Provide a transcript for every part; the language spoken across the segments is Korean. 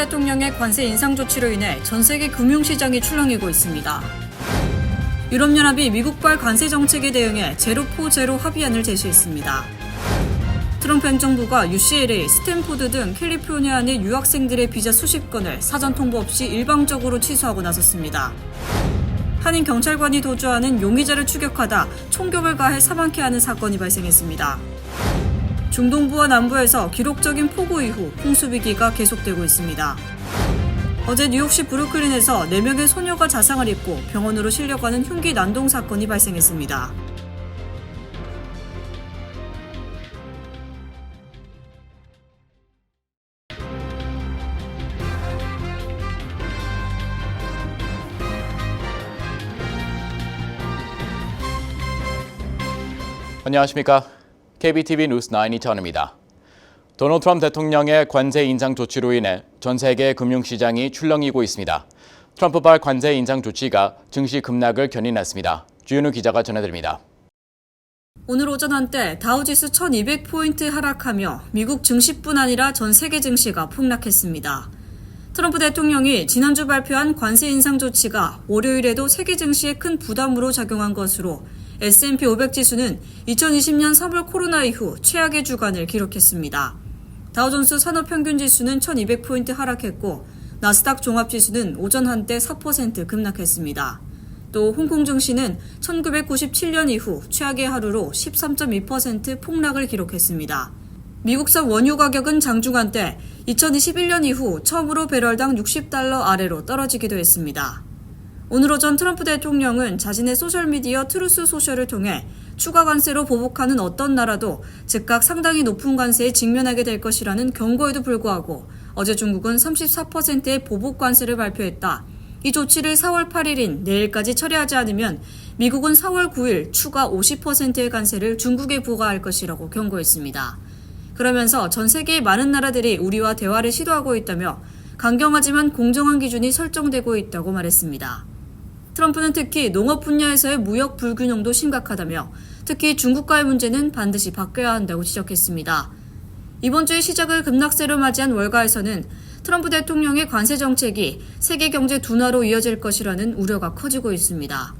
대통령의 관세 인상 조치로 인해 전 세계 금융시장이 출렁이고 있습니다. 유럽연합이 미국발 관세 정책에 대응해 제로4 제로 합의안을 제시했습니다. 트럼프 행정부가 UCLA, 스탠포드 등 캘리포니아 내 유학생들의 비자 수십 건을 사전 통보 없이 일방적으로 취소하고 나섰습니다. 한인 경찰관이 도주하는 용의자를 추격하다 총격을 가해 사망케 하는 사건이 발생했습니다. 중동부와 남부에서 기록적인 폭우 이후 홍수위기가 계속되고 있습니다. 어제 뉴욕시 브루클린에서 4명의 소녀가 자상을 입고 병원으로 실려가는 흉기 난동 사건이 발생했습니다. 안녕하십니까. KBTV 뉴스 9 이천입니다. 도널드 트럼프 대통령의 관세 인상 조치로 인해 전 세계 금융시장이 출렁이고 있습니다. 트럼프발 관세 인상 조치가 증시 급락을 견인했습니다. 주윤우 기자가 전해드립니다. 오늘 오전 한때 다우지수 1200포인트 하락하며 미국 증시뿐 아니라 전 세계 증시가 폭락했습니다. 트럼프 대통령이 지난주 발표한 관세 인상 조치가 월요일에도 세계 증시에 큰 부담으로 작용한 것으로 S&P 500 지수는 2020년 3월 코로나 이후 최악의 주간을 기록했습니다. 다우존스 산업평균지수는 1200포인트 하락했고 나스닥 종합지수는 오전 한때 4% 급락했습니다. 또 홍콩 증시는 1997년 이후 최악의 하루로 13.2% 폭락을 기록했습니다. 미국산 원유 가격은 장중한 때 2021년 이후 처음으로 배럴당 60달러 아래로 떨어지기도 했습니다. 오늘 오전 트럼프 대통령은 자신의 소셜미디어 트루스 소셜을 통해 추가 관세로 보복하는 어떤 나라도 즉각 상당히 높은 관세에 직면하게 될 것이라는 경고에도 불구하고 어제 중국은 34%의 보복 관세를 발표했다. 이 조치를 4월 8일인 내일까지 처리하지 않으면 미국은 4월 9일 추가 50%의 관세를 중국에 부과할 것이라고 경고했습니다. 그러면서 전 세계의 많은 나라들이 우리와 대화를 시도하고 있다며 강경하지만 공정한 기준이 설정되고 있다고 말했습니다. 트럼프는 특히 농업 분야에서의 무역 불균형도 심각하다며 특히 중국과의 문제는 반드시 바뀌어야 한다고 지적했습니다. 이번 주의 시작을 급락세로 맞이한 월가에서는 트럼프 대통령의 관세 정책이 세계 경제 둔화로 이어질 것이라는 우려가 커지고 있습니다.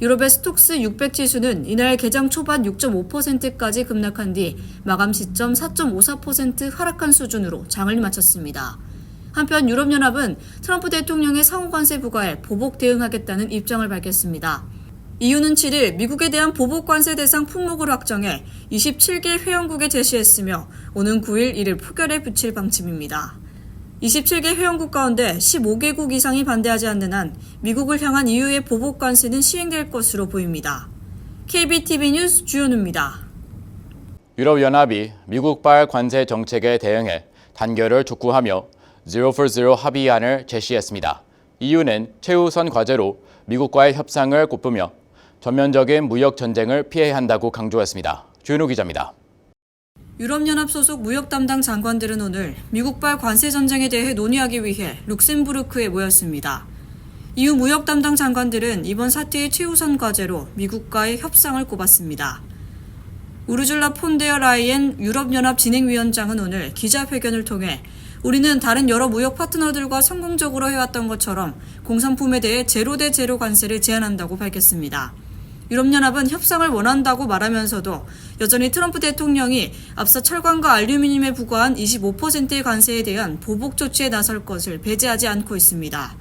유럽의 스톡스 600 지수는 이날 개장 초반 6.5%까지 급락한 뒤 마감 시점 4.54% 하락한 수준으로 장을 마쳤습니다. 한편 유럽연합은 트럼프 대통령의 상호관세 부과에 보복 대응하겠다는 입장을 밝혔습니다. EU는 7일 미국에 대한 보복 관세 대상 품목을 확정해 27개 회원국에 제시했으며 오는 9일 이를 표결에 붙일 방침입니다. 27개 회원국 가운데 15개국 이상이 반대하지 않는 한 미국을 향한 EU의 보복 관세는 시행될 것으로 보입니다. KBTV 뉴스 주현우입니다. 유럽연합이 미국발 관세 정책에 대응해 단결을 촉구하며 Zero for Zero 합의안을 제시했습니다. EU는 최우선 과제로 미국과의 협상을 꼽으며 전면적인 무역 전쟁을 피해야 한다고 강조했습니다. 주윤우 기자입니다. 유럽연합 소속 무역 담당 장관들은 오늘 미국발 관세 전쟁에 대해 논의하기 위해 룩셈부르크에 모였습니다. EU 무역 담당 장관들은 이번 사태의 최우선 과제로 미국과의 협상을 꼽았습니다. 우르줄라 폰데어 라이엔 유럽연합 진행위원장은 오늘 기자회견을 통해 우리는 다른 여러 무역 파트너들과 성공적으로 해왔던 것처럼 공산품에 대해 제로 대 제로 관세를 제한한다고 밝혔습니다. 유럽연합은 협상을 원한다고 말하면서도 여전히 트럼프 대통령이 앞서 철강과 알루미늄에 부과한 25%의 관세에 대한 보복 조치에 나설 것을 배제하지 않고 있습니다.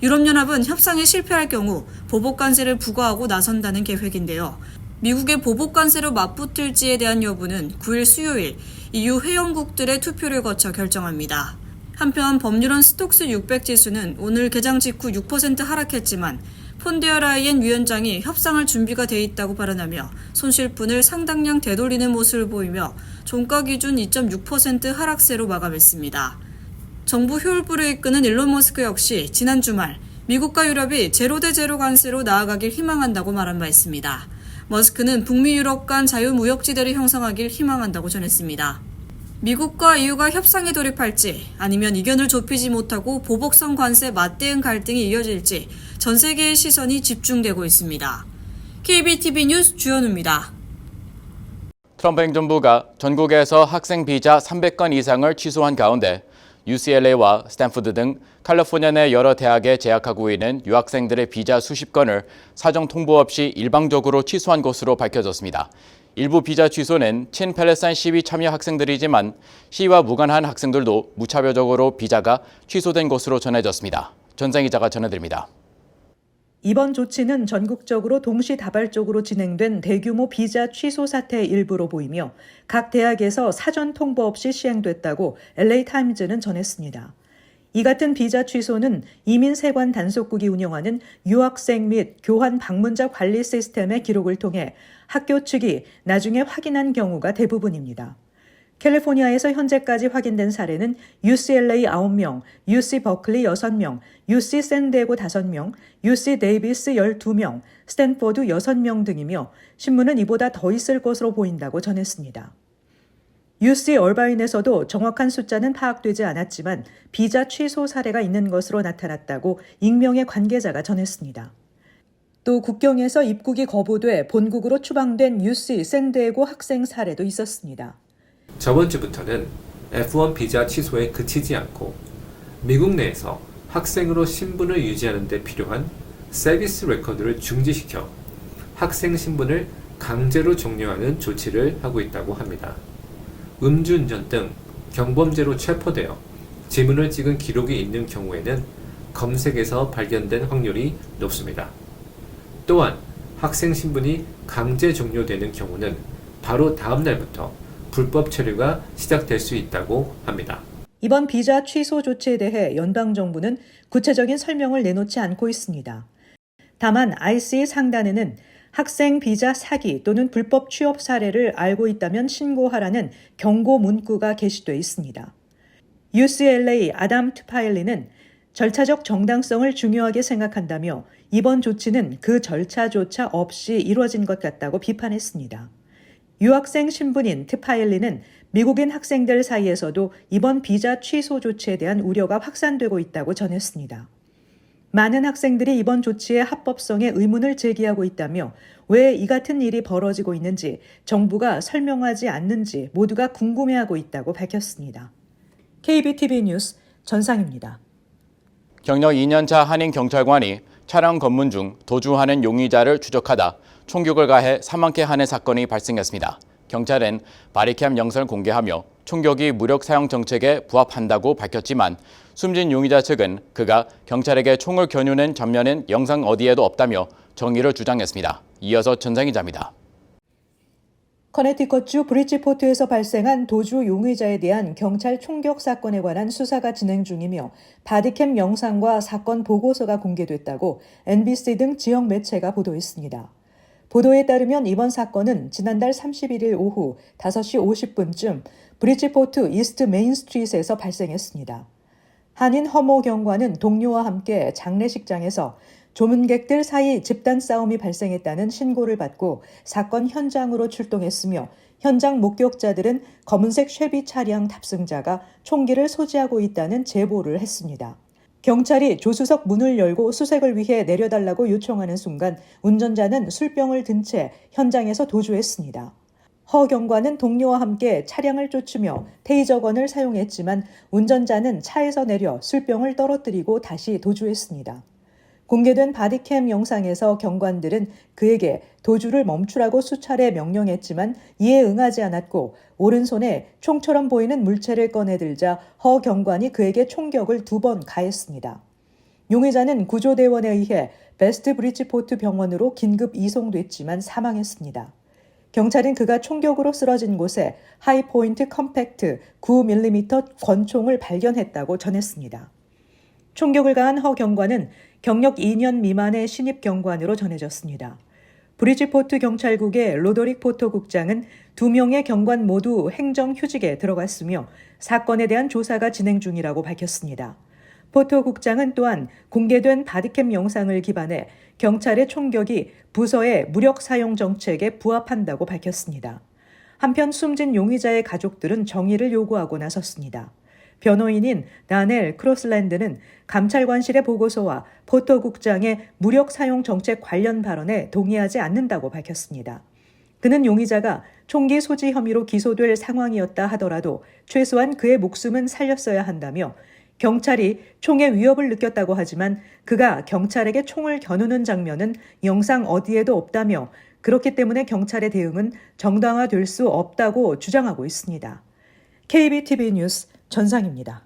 유럽연합은 협상에 실패할 경우 보복 관세를 부과하고 나선다는 계획인데요. 미국의 보복 관세로 맞붙을지에 대한 여부는 9일 수요일 EU 회원국들의 투표를 거쳐 결정합니다. 한편 법률원 스톡스 600 지수는 오늘 개장 직후 6% 하락했지만 폰데어 라이엔 위원장이 협상할 준비가 돼 있다고 발언하며 손실분을 상당량 되돌리는 모습을 보이며 종가 기준 2.6% 하락세로 마감했습니다. 정부 효율부를 이끄는 일론 머스크 역시 지난 주말 미국과 유럽이 제로 대 제로 관세로 나아가길 희망한다고 말한 바 있습니다. 머스크는 북미 유럽 간 자유무역지대를 형성하길 희망한다고 전했습니다. 미국과 EU가 협상에 돌입할지 아니면 이견을 좁히지 못하고 보복성 관세 맞대응 갈등이 이어질지 전 세계의 시선이 집중되고 있습니다. KBTV 뉴스 주현우입니다. 트럼프 행정부가 전국에서 학생 비자 300건 이상을 취소한 가운데 UCLA와 스탠포드 등 캘리포니아 내 여러 대학에 재학하고 있는 유학생들의 비자 수십 건을 사정 통보 없이 일방적으로 취소한 것으로 밝혀졌습니다. 일부 비자 취소는 친팔레스타인 시위 참여 학생들이지만 시위와 무관한 학생들도 무차별적으로 비자가 취소된 것으로 전해졌습니다. 전생 기자가 전해드립니다. 이번 조치는 전국적으로 동시다발적으로 진행된 대규모 비자 취소 사태의 일부로 보이며 각 대학에서 사전 통보 없이 시행됐다고 LA타임즈는 전했습니다. 이 같은 비자 취소는 이민세관 단속국이 운영하는 유학생 및 교환 방문자 관리 시스템의 기록을 통해 학교 측이 나중에 확인한 경우가 대부분입니다. 캘리포니아에서 현재까지 확인된 사례는 UCLA 9명, UC 버클리 6명, UC 샌디에고 5명, UC 데이비스 12명, 스탠포드 6명 등이며 신문은 이보다 더 있을 것으로 보인다고 전했습니다. UC 얼바인에서도 정확한 숫자는 파악되지 않았지만 비자 취소 사례가 있는 것으로 나타났다고 익명의 관계자가 전했습니다. 또 국경에서 입국이 거부돼 본국으로 추방된 UC 샌디에고 학생 사례도 있었습니다. 저번 주부터는 F1 비자 취소에 그치지 않고 미국 내에서 학생으로 신분을 유지하는 데 필요한 서비스 레코드를 중지시켜 학생 신분을 강제로 종료하는 조치를 하고 있다고 합니다. 음주운전 등 경범죄로 체포되어 지문을 찍은 기록이 있는 경우에는 검색에서 발견된 확률이 높습니다. 또한 학생 신분이 강제 종료되는 경우는 바로 다음 날부터 불법 체류가 시작될 수 있다고 합니다. 이번 비자 취소 조치에 대해 연방정부는 구체적인 설명을 내놓지 않고 있습니다. 다만 ICE 상단에는 학생 비자 사기 또는 불법 취업 사례를 알고 있다면 신고하라는 경고 문구가 게시돼 있습니다. UCLA 아담 투파일리는 절차적 정당성을 중요하게 생각한다며 이번 조치는 그 절차조차 없이 이루어진 것 같다고 비판했습니다. 유학생 신분인 트파일리는 미국인 학생들 사이에서도 이번 비자 취소 조치에 대한 우려가 확산되고 있다고 전했습니다. 많은 학생들이 이번 조치의 합법성에 의문을 제기하고 있다며 왜 이 같은 일이 벌어지고 있는지 정부가 설명하지 않는지 모두가 궁금해하고 있다고 밝혔습니다. KBTV 뉴스 전상입니다. 경력 2년차 한인 경찰관이 차량 검문 중 도주하는 용의자를 추적하다 총격을 가해 사망케 하는 사건이 발생했습니다. 경찰은 바디캠 영상을 공개하며 총격이 무력 사용 정책에 부합한다고 밝혔지만 숨진 용의자 측은 그가 경찰에게 총을 겨누는 장면은 영상 어디에도 없다며 정의를 주장했습니다. 이어서 전상 기자입니다. 커네티컷주 브리지포트에서 발생한 도주 용의자에 대한 경찰 총격 사건에 관한 수사가 진행 중이며 바디캠 영상과 사건 보고서가 공개됐다고 NBC 등 지역 매체가 보도했습니다. 보도에 따르면 이번 사건은 지난달 31일 오후 5시 50분쯤 브리지포트 이스트 메인 스트리트에서 발생했습니다. 한인 허모 경관은 동료와 함께 장례식장에서 조문객들 사이 집단 싸움이 발생했다는 신고를 받고 사건 현장으로 출동했으며 현장 목격자들은 검은색 쉐비 차량 탑승자가 총기를 소지하고 있다는 제보를 했습니다. 경찰이 조수석 문을 열고 수색을 위해 내려달라고 요청하는 순간 운전자는 술병을 든 채 현장에서 도주했습니다. 허 경관은 동료와 함께 차량을 쫓으며 테이저건을 사용했지만 운전자는 차에서 내려 술병을 떨어뜨리고 다시 도주했습니다. 공개된 바디캠 영상에서 경관들은 그에게 도주를 멈추라고 수차례 명령했지만 이에 응하지 않았고 오른손에 총처럼 보이는 물체를 꺼내들자 허 경관이 그에게 총격을 2번 가했습니다. 용의자는 구조대원에 의해 베스트 브리지포트 병원으로 긴급 이송됐지만 사망했습니다. 경찰은 그가 총격으로 쓰러진 곳에 하이포인트 컴팩트 9mm 권총을 발견했다고 전했습니다. 총격을 가한 허 경관은 경력 2년 미만의 신입 경관으로 전해졌습니다. 브리지포트 경찰국의 로더릭 포터 국장은 2명의 경관 모두 행정휴직에 들어갔으며 사건에 대한 조사가 진행 중이라고 밝혔습니다. 포터 국장은 또한 공개된 바디캠 영상을 기반해 경찰의 총격이 부서의 무력 사용 정책에 부합한다고 밝혔습니다. 한편 숨진 용의자의 가족들은 정의를 요구하고 나섰습니다. 변호인인 나넬 크로슬랜드는 감찰관실의 보고서와 포터 국장의 무력 사용 정책 관련 발언에 동의하지 않는다고 밝혔습니다. 그는 용의자가 총기 소지 혐의로 기소될 상황이었다 하더라도 최소한 그의 목숨은 살렸어야 한다며 경찰이 총의 위협을 느꼈다고 하지만 그가 경찰에게 총을 겨누는 장면은 영상 어디에도 없다며 그렇기 때문에 경찰의 대응은 정당화될 수 없다고 주장하고 있습니다. KBTV 뉴스 전상입니다.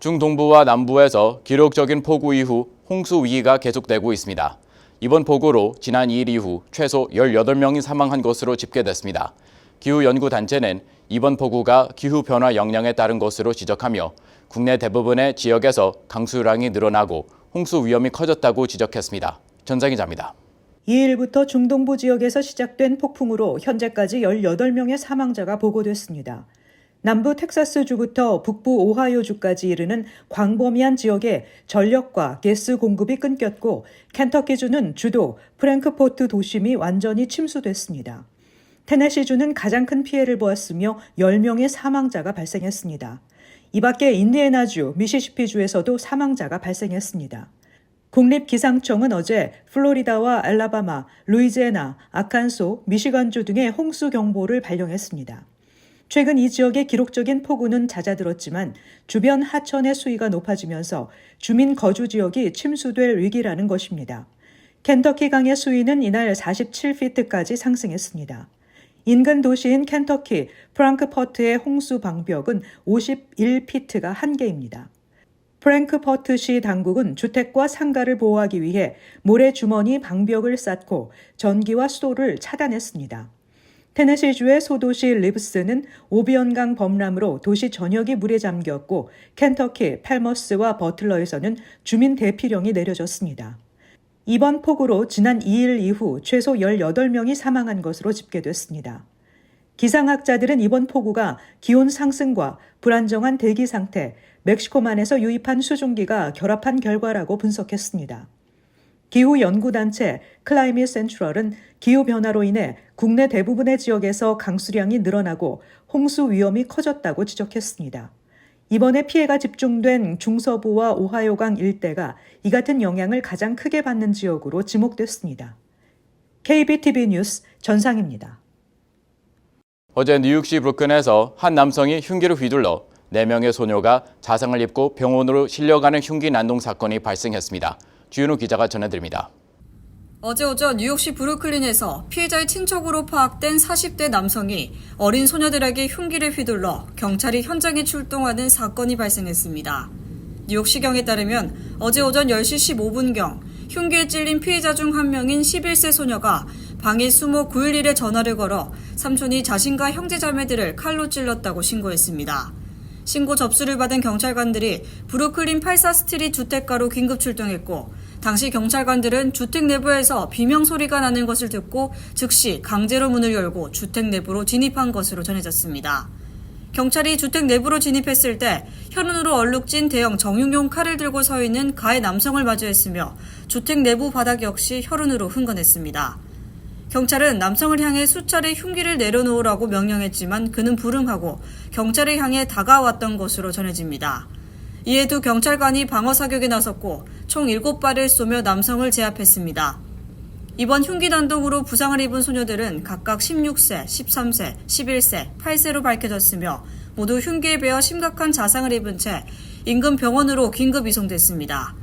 중동부와 남부에서 기록적인 폭우 이후 홍수 위기가 계속되고 있습니다. 이번 폭우로 지난 2일 이후 최소 18명이 사망한 것으로 집계됐습니다. 기후연구단체는 이번 폭우가 기후변화 영향에 따른 것으로 지적하며 국내 대부분의 지역에서 강수량이 늘어나고 홍수 위험이 커졌다고 지적했습니다. 전상 기자입니다. 2일부터 중동부 지역에서 시작된 폭풍으로 현재까지 18명의 사망자가 보고됐습니다. 남부 텍사스주부터 북부 오하이오주까지 이르는 광범위한 지역에 전력과 가스 공급이 끊겼고 켄터키주는 주도 프랭크포트 도심이 완전히 침수됐습니다. 테네시주는 가장 큰 피해를 보았으며 10명의 사망자가 발생했습니다. 이 밖에 인디애나주, 미시시피주에서도 사망자가 발생했습니다. 국립기상청은 어제 플로리다와 알라바마, 루이지애나, 아칸소, 미시간주 등의 홍수 경보를 발령했습니다. 최근 이 지역의 기록적인 폭우는 잦아들었지만 주변 하천의 수위가 높아지면서 주민 거주 지역이 침수될 위기라는 것입니다. 켄터키 강의 수위는 이날 47피트까지 상승했습니다. 인근 도시인 켄터키 프랑크퍼트의 홍수 방벽은 51피트가 한계입니다. 프랭크퍼트시 당국은 주택과 상가를 보호하기 위해 모래주머니 방벽을 쌓고 전기와 수도를 차단했습니다. 테네시주의 소도시 리브스는 오비언강 범람으로 도시 전역이 물에 잠겼고 켄터키, 팔머스와 버틀러에서는 주민 대피령이 내려졌습니다. 이번 폭우로 지난 2일 이후 최소 18명이 사망한 것으로 집계됐습니다. 기상학자들은 이번 폭우가 기온 상승과 불안정한 대기 상태, 멕시코만에서 유입한 수증기가 결합한 결과라고 분석했습니다. 기후연구단체 클라이밋 센트럴은 기후변화로 인해 국내 대부분의 지역에서 강수량이 늘어나고 홍수 위험이 커졌다고 지적했습니다. 이번에 피해가 집중된 중서부와 오하이오강 일대가 이 같은 영향을 가장 크게 받는 지역으로 지목됐습니다. KBTV 뉴스 전상입니다. 어제 뉴욕시 브루클린에서 한 남성이 흉기를 휘둘러 4명의 소녀가 자상을 입고 병원으로 실려가는 흉기 난동 사건이 발생했습니다. 주윤우 기자가 전해드립니다. 어제 오전 뉴욕시 브루클린에서 피해자의 친척으로 파악된 40대 남성이 어린 소녀들에게 흉기를 휘둘러 경찰이 현장에 출동하는 사건이 발생했습니다. 뉴욕시경에 따르면 어제 오전 10시 15분경 흉기에 찔린 피해자 중 한 명인 11세 소녀가 방에 숨어 911에 전화를 걸어 삼촌이 자신과 형제자매들을 칼로 찔렀다고 신고했습니다. 신고 접수를 받은 경찰관들이 브루클린 84스트리트 주택가로 긴급 출동했고 당시 경찰관들은 주택 내부에서 비명소리가 나는 것을 듣고 즉시 강제로 문을 열고 주택 내부로 진입한 것으로 전해졌습니다. 경찰이 주택 내부로 진입했을 때 혈흔으로 얼룩진 대형 정육용 칼을 들고 서 있는 가해 남성을 마주했으며 주택 내부 바닥 역시 혈흔으로 흥건했습니다. 경찰은 남성을 향해 수차례 흉기를 내려놓으라고 명령했지만 그는 불응하고 경찰을 향해 다가왔던 것으로 전해집니다. 이에 두 경찰관이 방어 사격에 나섰고 총 7발을 쏘며 남성을 제압했습니다. 이번 흉기 난동으로 부상을 입은 소녀들은 각각 16세, 13세, 11세, 8세로 밝혀졌으며 모두 흉기에 베어 심각한 자상을 입은 채 인근 병원으로 긴급 이송됐습니다.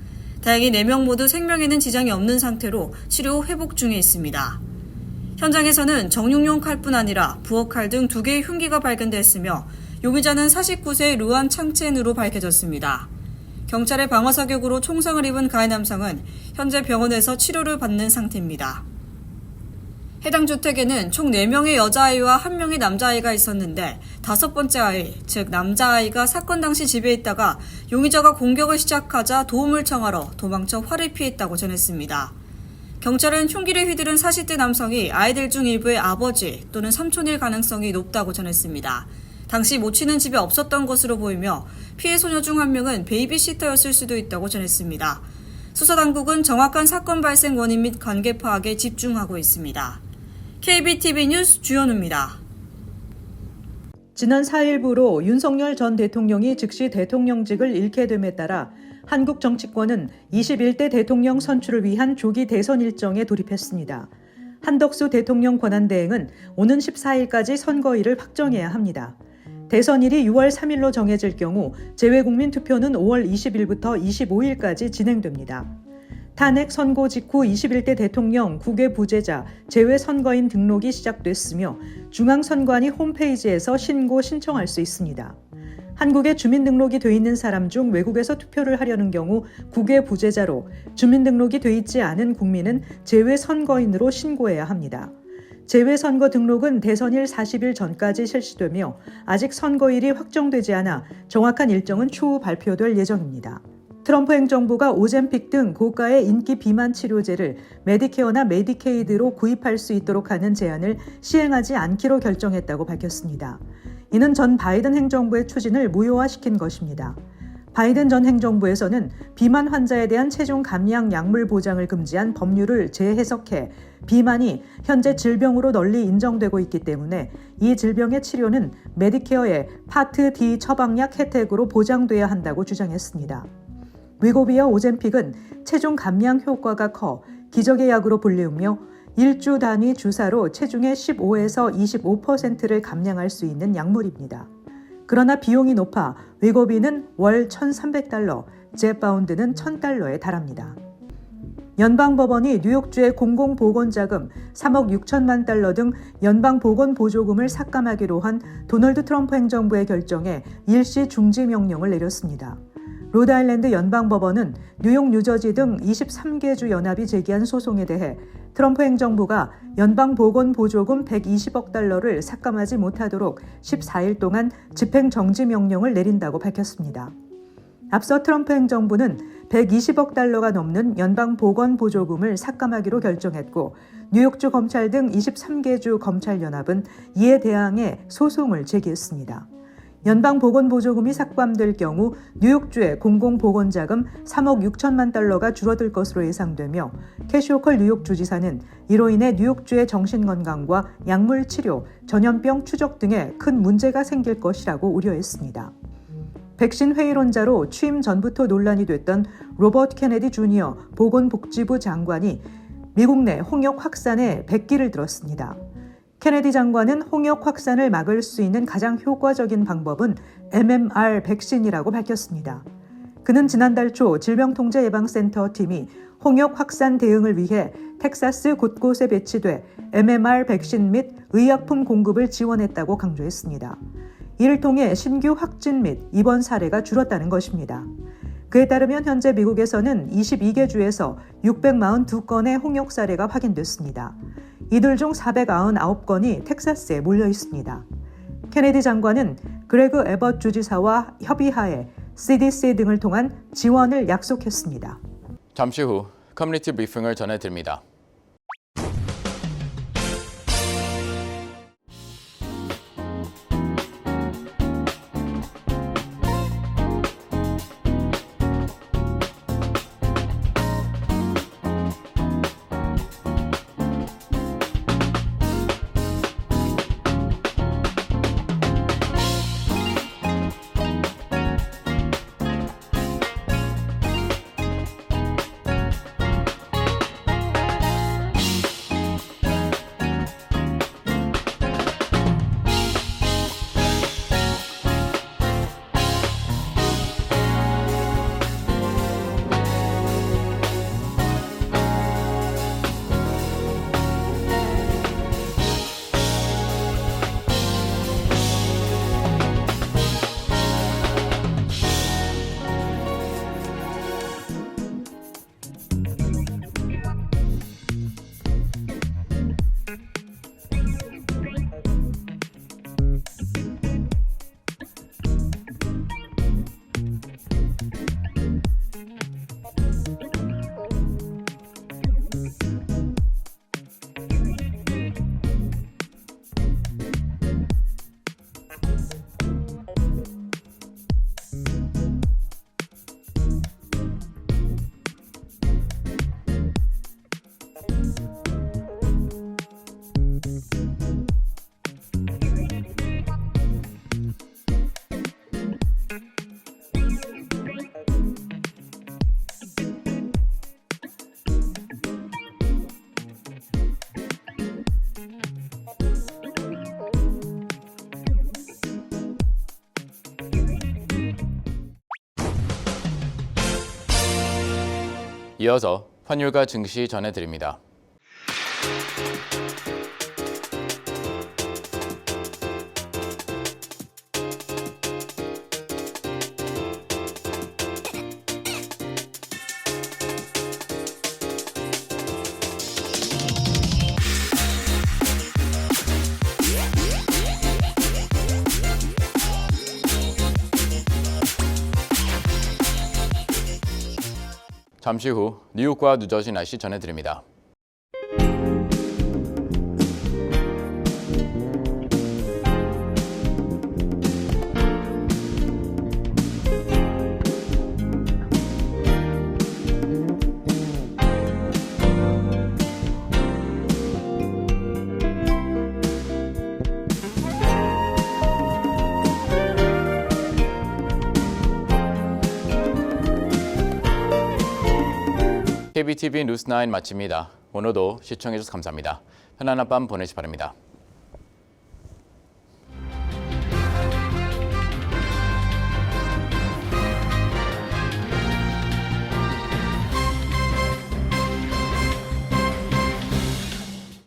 다행히 4명 모두 생명에는 지장이 없는 상태로 치료 후 회복 중에 있습니다. 현장에서는 정육용 칼뿐 아니라 부엌칼 등 2개의 흉기가 발견됐으며 용의자는 49세의 루안 창첸으로 밝혀졌습니다. 경찰의 방어 사격으로 총상을 입은 가해 남성은 현재 병원에서 치료를 받는 상태입니다. 해당 주택에는 총 4명의 여자아이와 1명의 남자아이가 있었는데 5번째 아이, 즉 남자아이가 사건 당시 집에 있다가 용의자가 공격을 시작하자 도움을 청하러 도망쳐 화를 피했다고 전했습니다. 경찰은 흉기를 휘두른 40대 남성이 아이들 중 일부의 아버지 또는 삼촌일 가능성이 높다고 전했습니다. 당시 모친은 집에 없었던 것으로 보이며 피해 소녀 중 1명은 베이비시터였을 수도 있다고 전했습니다. 수사당국은 정확한 사건 발생 원인 및 관계 파악에 집중하고 있습니다. KBTV 뉴스 주연우입니다. 지난 4일부로 윤석열 전 대통령이 즉시 대통령직을 잃게 됨에 따라 한국 정치권은 21대 대통령 선출을 위한 조기 대선 일정에 돌입했습니다. 한덕수 대통령 권한대행은 오는 14일까지 선거일을 확정해야 합니다. 대선일이 6월 3일로 정해질 경우 재외국민 투표는 5월 20일부터 25일까지 진행됩니다. 탄핵 선고 직후 21대 대통령 국외 부재자 재외선거인 등록이 시작됐으며 중앙선관위 홈페이지에서 신청할 수 있습니다. 한국에 주민등록이 돼 있는 사람 중 외국에서 투표를 하려는 경우 국외 부재자로 주민등록이 돼 있지 않은 국민은 재외선거인으로 신고해야 합니다. 재외선거 등록은 대선일 40일 전까지 실시되며 아직 선거일이 확정되지 않아 정확한 일정은 추후 발표될 예정입니다. 트럼프 행정부가 오젬픽 등 고가의 인기 비만 치료제를 메디케어나 메디케이드로 구입할 수 있도록 하는 제한을 시행하지 않기로 결정했다고 밝혔습니다. 이는 전 바이든 행정부의 추진을 무효화시킨 것입니다. 바이든 전 행정부에서는 비만 환자에 대한 체중 감량 약물 보장을 금지한 법률을 재해석해 비만이 현재 질병으로 널리 인정되고 있기 때문에 이 질병의 치료는 메디케어의 파트 D 처방약 혜택으로 보장돼야 한다고 주장했습니다. 위고비와 오젬픽은 체중 감량 효과가 커 기적의 약으로 불리우며 1주 단위 주사로 체중의 15에서 25%를 감량할 수 있는 약물입니다. 그러나 비용이 높아 위고비는 월 $1,300, 젯바운드는 $1,000에 달합니다. 연방법원이 뉴욕주의 공공보건자금 3억 6천만 달러 등 연방보건보조금을 삭감하기로 한 도널드 트럼프 행정부의 결정에 일시 중지 명령을 내렸습니다. 로드아일랜드 연방법원은 뉴욕, 뉴저지 등 23개 주 연합이 제기한 소송에 대해 트럼프 행정부가 연방보건보조금 120억 달러를 삭감하지 못하도록 14일 동안 집행정지 명령을 내린다고 밝혔습니다. 앞서 트럼프 행정부는 120억 달러가 넘는 연방보건보조금을 삭감하기로 결정했고 뉴욕주 검찰 등 23개 주 검찰연합은 이에 대항해 소송을 제기했습니다. 연방보건보조금이 삭감될 경우 뉴욕주의 공공보건자금 3억 6천만 달러가 줄어들 것으로 예상되며 캐시 호컬 뉴욕주지사는 이로 인해 뉴욕주의 정신건강과 약물치료, 전염병 추적 등에 큰 문제가 생길 것이라고 우려했습니다. 백신 회의론자로 취임 전부터 논란이 됐던 로버트 케네디 주니어 보건복지부 장관이 미국 내 홍역 확산에 백기를 들었습니다. 케네디 장관은 홍역 확산을 막을 수 있는 가장 효과적인 방법은 MMR 백신이라고 밝혔습니다. 그는 지난달 초 질병통제예방센터 팀이 홍역 확산 대응을 위해 텍사스 곳곳에 배치돼 MMR 백신 및 의약품 공급을 지원했다고 강조했습니다. 이를 통해 신규 확진 및 입원 사례가 줄었다는 것입니다. 그에 따르면 현재 미국에서는 22개 주에서 642건의 홍역 사례가 확인됐습니다. 이들 중 499건이 텍사스에 몰려 있습니다. 케네디 장관은 그레그 에벗 주지사와 협의하에 CDC 등을 통한 지원을 약속했습니다. 잠시 후 커뮤니티 브리핑을 전해드립니다. 이어서 환율과 증시 전해드립니다. 잠시 후 뉴욕과 뉴저지 날씨 전해드립니다. KBTV 뉴스9 마칩니다. 오늘도 시청해주셔서 감사합니다. 편안한 밤 보내시 바랍니다.